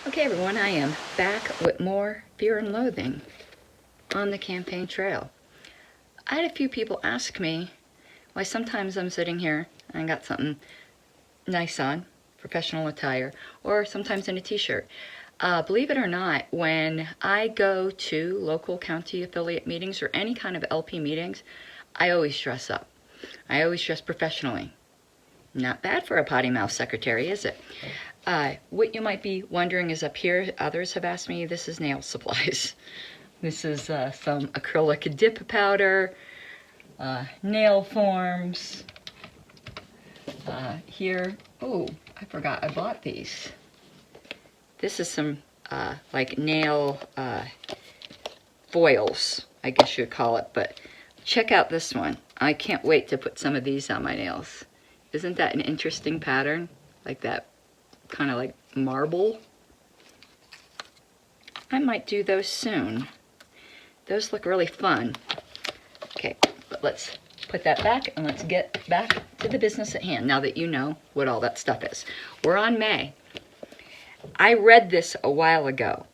Okay everyone, I am back with more Fear and Loathing on the campaign trail. I had a few people ask me why sometimes I'm sitting here and I got something nice on, professional attire, or sometimes in a t-shirt. Believe it or not, when I go to local county affiliate meetings or any kind of LP meetings, I always dress up. I always dress professionally. Not bad for a potty mouth secretary, is it? What you might be wondering is up here, others have asked me, this is nail supplies. This is some acrylic dip powder, nail forms. Here, oh, I forgot I bought these. This is some like nail foils, I guess you'd call it, but check out this one. I can't wait to put some of these on my nails. Isn't that an interesting pattern? Like that kind of like marble. I might do those soon. Those look really fun. Okay, but let's put that back and let's get back to the business at hand now that you know what all that stuff is. We're on May. I read this a while ago,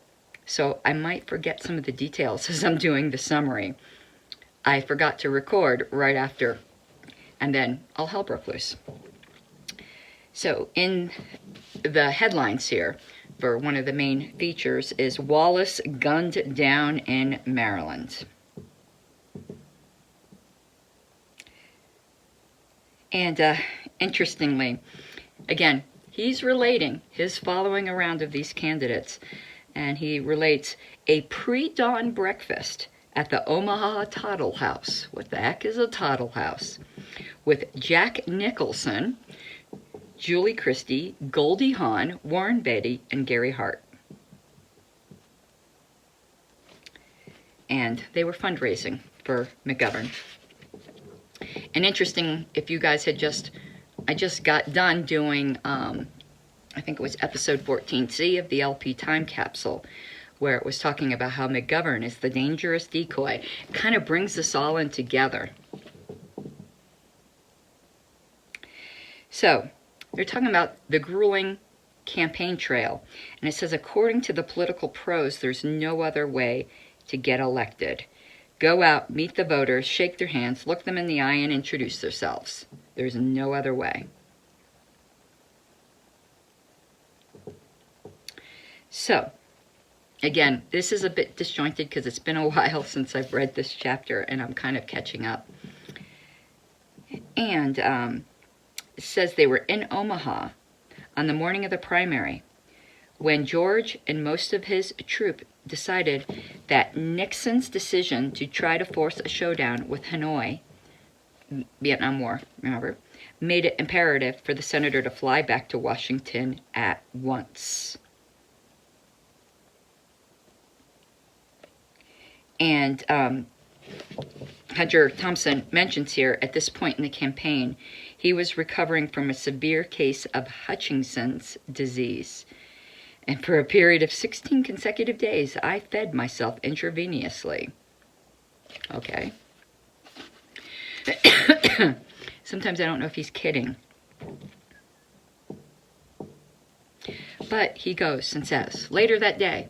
so I might forget some of the details as I'm doing the summary. I forgot to record right after, and then all hell broke loose. So in the headlines here, for one of the main features is Wallace gunned down in Maryland. And interestingly, again, he's relating his following around of these candidates, and he relates a pre-dawn breakfast at the Omaha Toddle House. What the heck is a Toddle House? With Jack Nicholson, Julie Christie, Goldie Hawn, Warren Beatty, and Gary Hart. And they were fundraising for McGovern. And interesting, if you guys had I just got done doing, I think it was episode 14C of the LP time capsule, where it was talking about how McGovern is the dangerous decoy. It kind of brings this all in together. So, they're talking about the grueling campaign trail. And it says, according to the political pros, there's no other way to get elected. Go out, meet the voters, shake their hands, look them in the eye, and introduce themselves. There's no other way. So, again, this is a bit disjointed because it's been a while since I've read this chapter, and I'm kind of catching up. And it says they were in Omaha on the morning of the primary when George and most of his troop decided that Nixon's decision to try to force a showdown with Hanoi, Vietnam War, remember, made it imperative for the senator to fly back to Washington at once. And Hunter Thompson mentions here, at this point in the campaign, he was recovering from a severe case of Hutchinson's disease. And for a period of 16 consecutive days, I fed myself intravenously. Okay. Sometimes I don't know if he's kidding. But he goes and says, later that day,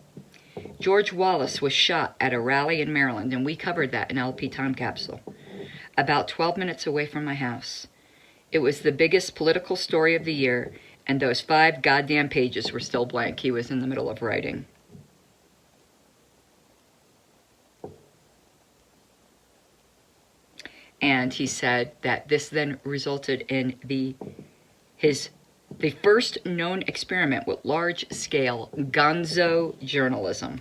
George Wallace was shot at a rally in Maryland, and we covered that in LP Time Capsule, about 12 minutes away from my house. It was the biggest political story of the year, and those 5 goddamn pages were still blank. He was in the middle of writing. And he said that this then resulted in the first known experiment with large-scale gonzo journalism.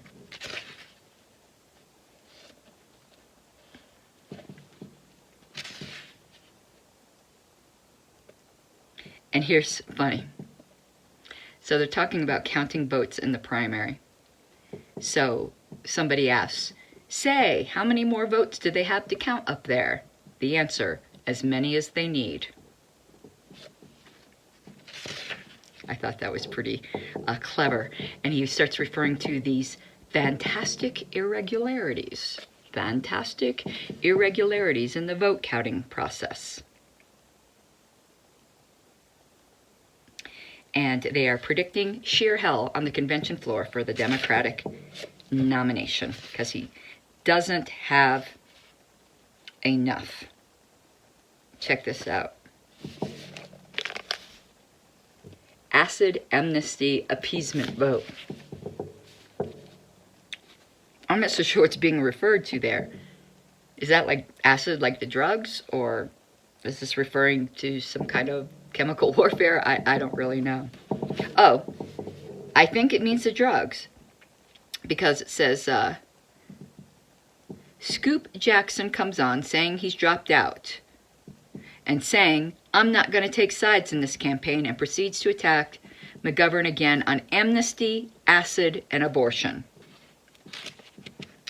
And here's funny. So they're talking about counting votes in the primary. So somebody asks, say, how many more votes do they have to count up there? The answer, as many as they need. I thought that was pretty clever. And he starts referring to these fantastic irregularities. Fantastic irregularities in the vote counting process. And they are predicting sheer hell on the convention floor for the Democratic nomination because he doesn't have enough. Check this out. Acid amnesty appeasement vote. I'm not so sure what's being referred to there. Is that like acid, like the drugs, or is this referring to some kind of chemical warfare? I don't really know. Oh, I think it means the drugs, because it says, Scoop Jackson comes on saying he's dropped out and saying, I'm not going to take sides in this campaign, and proceeds to attack McGovern again on amnesty, acid, and abortion.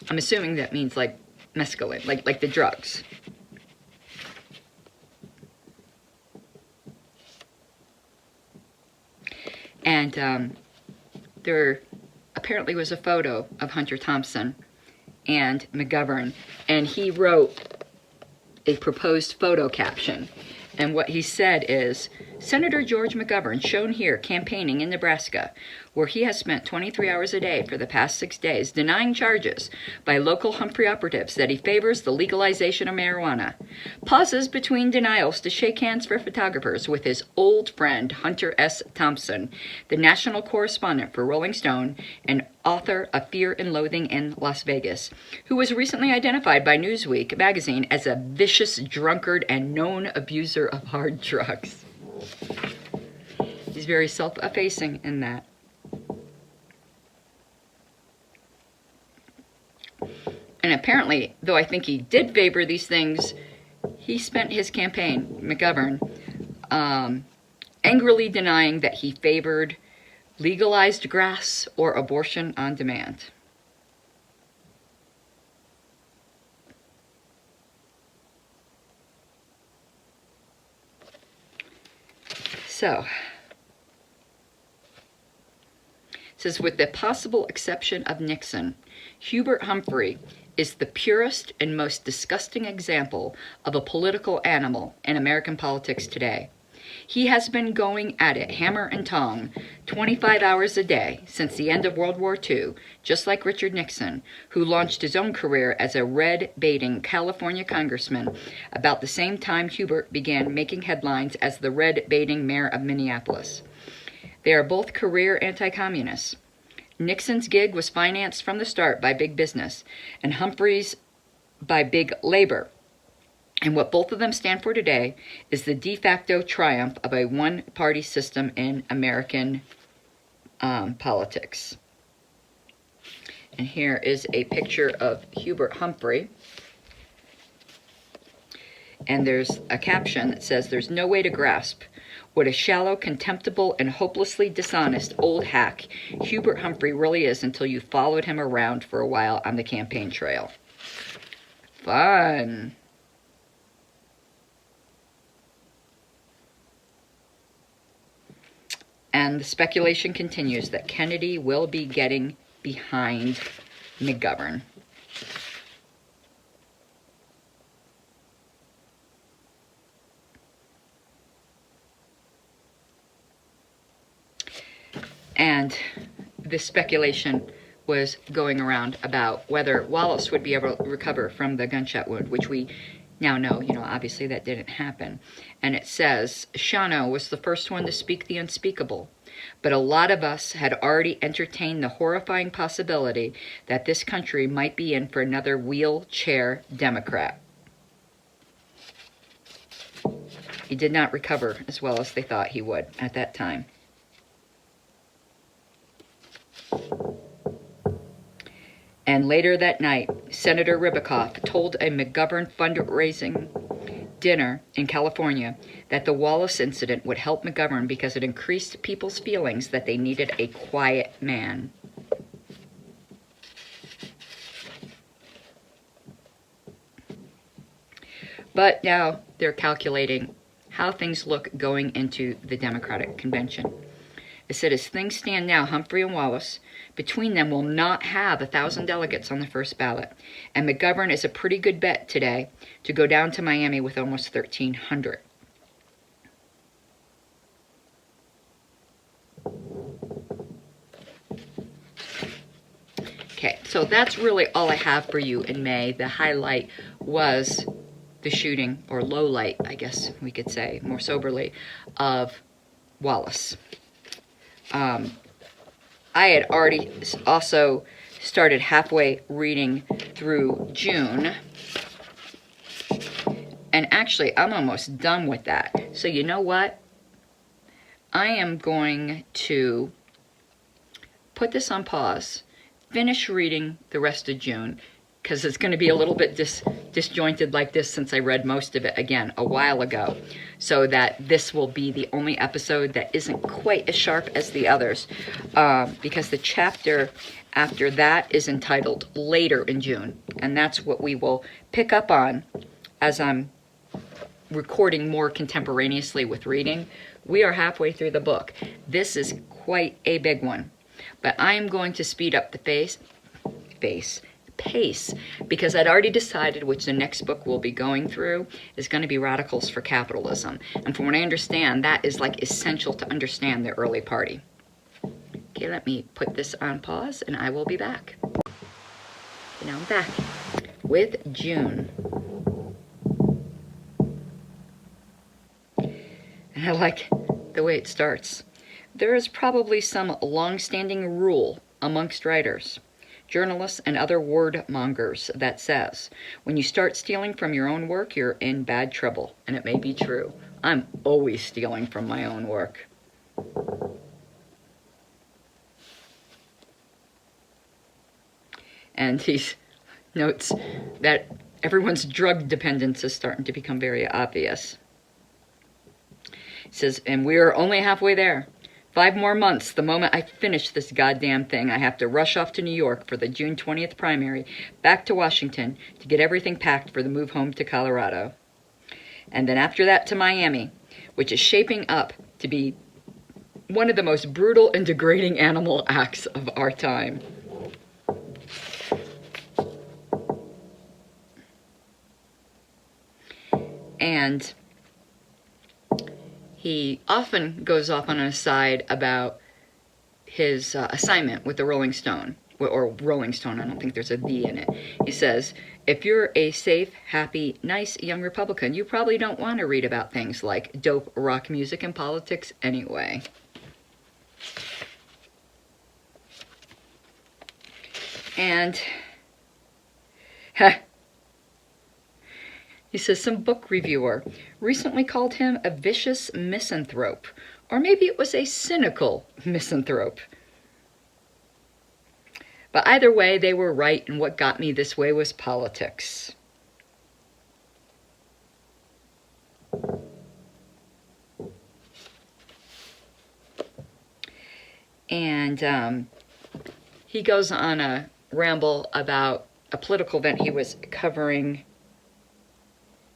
I'm assuming that means like mescaline, like the drugs. And there apparently was a photo of Hunter Thompson and McGovern, and he wrote a proposed photo caption. And what he said is, Senator George McGovern, shown here campaigning in Nebraska, where he has spent 23 hours a day for the past 6 days, denying charges by local Humphrey operatives that he favors the legalization of marijuana, pauses between denials to shake hands for photographers with his old friend Hunter S. Thompson, the national correspondent for Rolling Stone and author of Fear and Loathing in Las Vegas, who was recently identified by Newsweek magazine as a vicious drunkard and known abuser of hard drugs. He's very self-effacing in that. And apparently, though I think he did favor these things, he spent his campaign, McGovern, angrily denying that he favored legalized grass or abortion on demand. So, it says, with the possible exception of Nixon, Hubert Humphrey is the purest and most disgusting example of a political animal in American politics today. He has been going at it hammer and tong 25 hours a day since the end of World War II, just like Richard Nixon, who launched his own career as a red-baiting California congressman about the same time Hubert began making headlines as the red-baiting mayor of Minneapolis. They are both career anti-communists. Nixon's gig was financed from the start by big business, and Humphrey's by big labor. And what both of them stand for today is the de facto triumph of a one-party system in American politics. And here is a picture of Hubert Humphrey. And there's a caption that says, there's no way to grasp what a shallow, contemptible, and hopelessly dishonest old hack Hubert Humphrey really is until you followed him around for a while on the campaign trail. Fun. And the speculation continues that Kennedy will be getting behind McGovern. And this speculation was going around about whether Wallace would be able to recover from the gunshot wound, which we now know, obviously that didn't happen. And it says, Shawano was the first one to speak the unspeakable, but a lot of us had already entertained the horrifying possibility that this country might be in for another wheelchair Democrat. He did not recover as well as they thought he would at that time. And later that night, Senator Ribicoff told a McGovern fundraising dinner in California that the Wallace incident would help McGovern because it increased people's feelings that they needed a quiet man. But now they're calculating how things look going into the Democratic convention. It said, as things stand now, Humphrey and Wallace, between them, will not have 1,000 delegates on the first ballot. And McGovern is a pretty good bet today to go down to Miami with almost 1,300. Okay, so that's really all I have for you in May. The highlight was the shooting, or low light, I guess we could say, more soberly, of Wallace. I had already also started halfway reading through June, and actually I'm almost done with that. So you know what? I am going to put this on pause, finish reading the rest of June, because it's going to be a little bit disjointed like this since I read most of it again a while ago, so that this will be the only episode that isn't quite as sharp as the others, because the chapter after that is entitled Later in June, and that's what we will pick up on as I'm recording more contemporaneously with reading. We are halfway through the book. This is quite a big one, but I am going to speed up the pace, because I'd already decided which the next book we'll be going through is going to be Radicals for Capitalism. And from what I understand, that is like essential to understand the early party. Okay, let me put this on pause and I will be back. And now I'm back with June. And I like the way it starts. There is probably some long-standing rule amongst writers, journalists, and other word mongers that says, when you start stealing from your own work, you're in bad trouble. And it may be true. I'm always stealing from my own work. And he notes that everyone's drug dependence is starting to become very obvious. He says, and we're only halfway there. 5 more months, the moment I finish this goddamn thing, I have to rush off to New York for the June 20th primary, back to Washington to get everything packed for the move home to Colorado. And then after that to Miami, which is shaping up to be one of the most brutal and degrading animal acts of our time. And he often goes off on an aside about his assignment with the Rolling Stone, or Rolling Stone, I don't think there's a "the" in it. He says, if you're a safe, happy, nice young Republican, you probably don't want to read about things like dope, rock music, and politics anyway. And he says some book reviewer recently called him a vicious misanthrope, or maybe it was a cynical misanthrope. But either way, they were right, and what got me this way was politics. And he goes on a ramble about a political event he was covering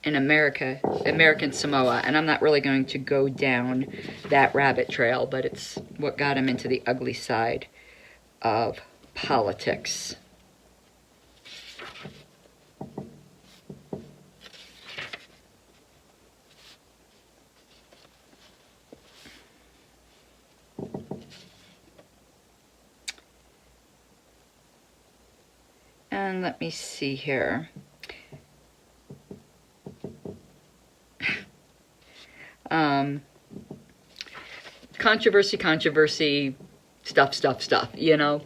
in American Samoa, and I'm not really going to go down that rabbit trail, but it's what got him into the ugly side of politics. And let me see here. Controversy, stuff, you know.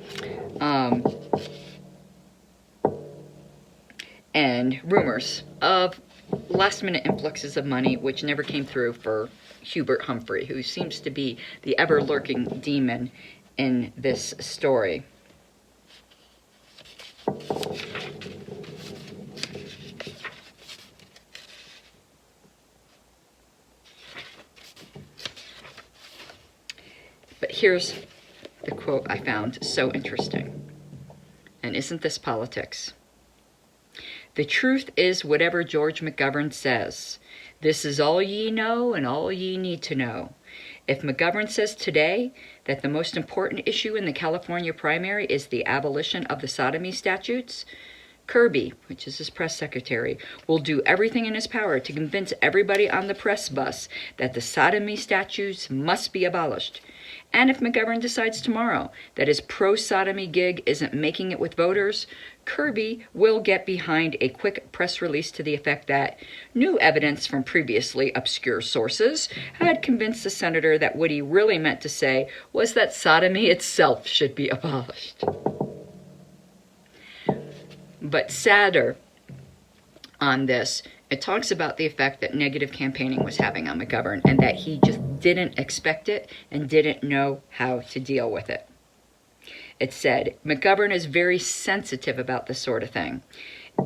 And rumors of last-minute influxes of money which never came through for Hubert Humphrey, who seems to be the ever-lurking demon in this story. But here's the quote I found so interesting. And isn't this politics? The truth is whatever George McGovern says. This is all ye know and all ye need to know. If McGovern says today that the most important issue in the California primary is the abolition of the sodomy statutes, Kirby, which is his press secretary, will do everything in his power to convince everybody on the press bus that the sodomy statutes must be abolished. And if McGovern decides tomorrow that his pro-sodomy gig isn't making it with voters, Kirby will get behind a quick press release to the effect that new evidence from previously obscure sources had convinced the senator that what he really meant to say was that sodomy itself should be abolished. But sadder on this, it talks about the effect that negative campaigning was having on McGovern and that he just didn't expect it and didn't know how to deal with it. It said, McGovern is very sensitive about this sort of thing.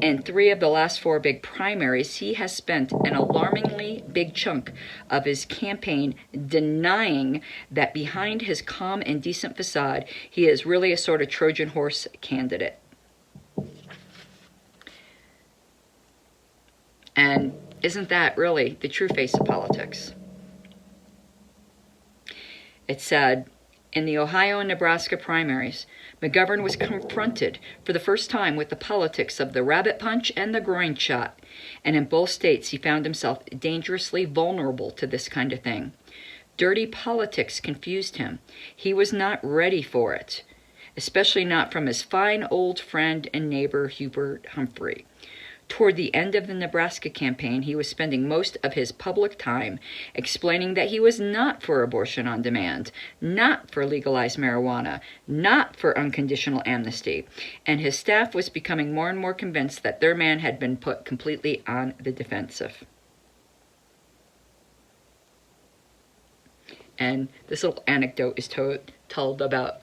In 3 of the last 4 big primaries, he has spent an alarmingly big chunk of his campaign denying that behind his calm and decent facade, he is really a sort of Trojan horse candidate. And isn't that really the true face of politics? It said, in the Ohio and Nebraska primaries, McGovern was confronted for the first time with the politics of the rabbit punch and the groin shot, and in both states he found himself dangerously vulnerable to this kind of thing. Dirty politics confused him. He was not ready for it, especially not from his fine old friend and neighbor Hubert Humphrey. Toward the end of the Nebraska campaign, he was spending most of his public time explaining that he was not for abortion on demand, not for legalized marijuana, not for unconditional amnesty, and his staff was becoming more and more convinced that their man had been put completely on the defensive. And this little anecdote is told about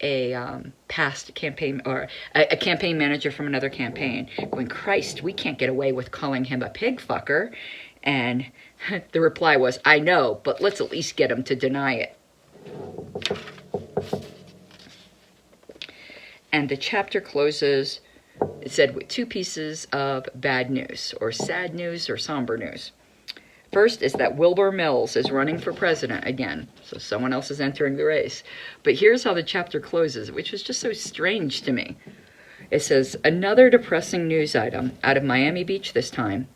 a past campaign, or a campaign manager from another campaign going, Christ, we can't get away with calling him a pig fucker. And the reply was, I know, but let's at least get him to deny it. And the chapter closes, it said, with 2 pieces of bad news, or sad news, or somber news. First is that Wilbur Mills is running for president again, so someone else is entering the race. But here's how the chapter closes, which was just so strange to me. It says, another depressing news item out of Miami Beach this time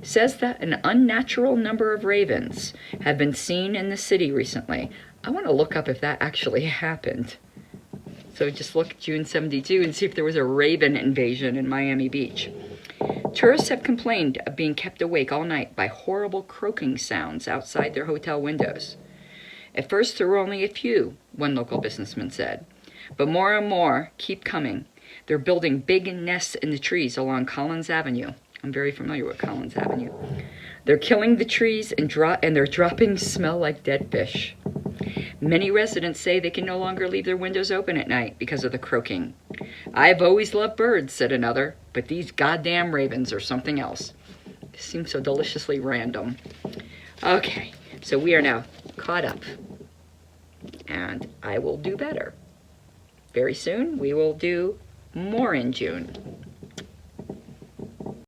says that an unnatural number of ravens have been seen in the city recently. I want to look up if that actually happened. So just look June 72 and see if there was a raven invasion in Miami Beach. Tourists have complained of being kept awake all night by horrible croaking sounds outside their hotel windows. At first there were only a few, one local businessman said, but more and more keep coming. They're building big nests in the trees along Collins Avenue. I'm very familiar with Collins Avenue. They're killing the trees and they're dropping smell like dead fish. Many residents say they can no longer leave their windows open at night because of the croaking. I've always loved birds, said another, but these goddamn ravens are something else. It seems so deliciously random. Okay, so we are now caught up, and I will do better. Very soon, we will do more in June.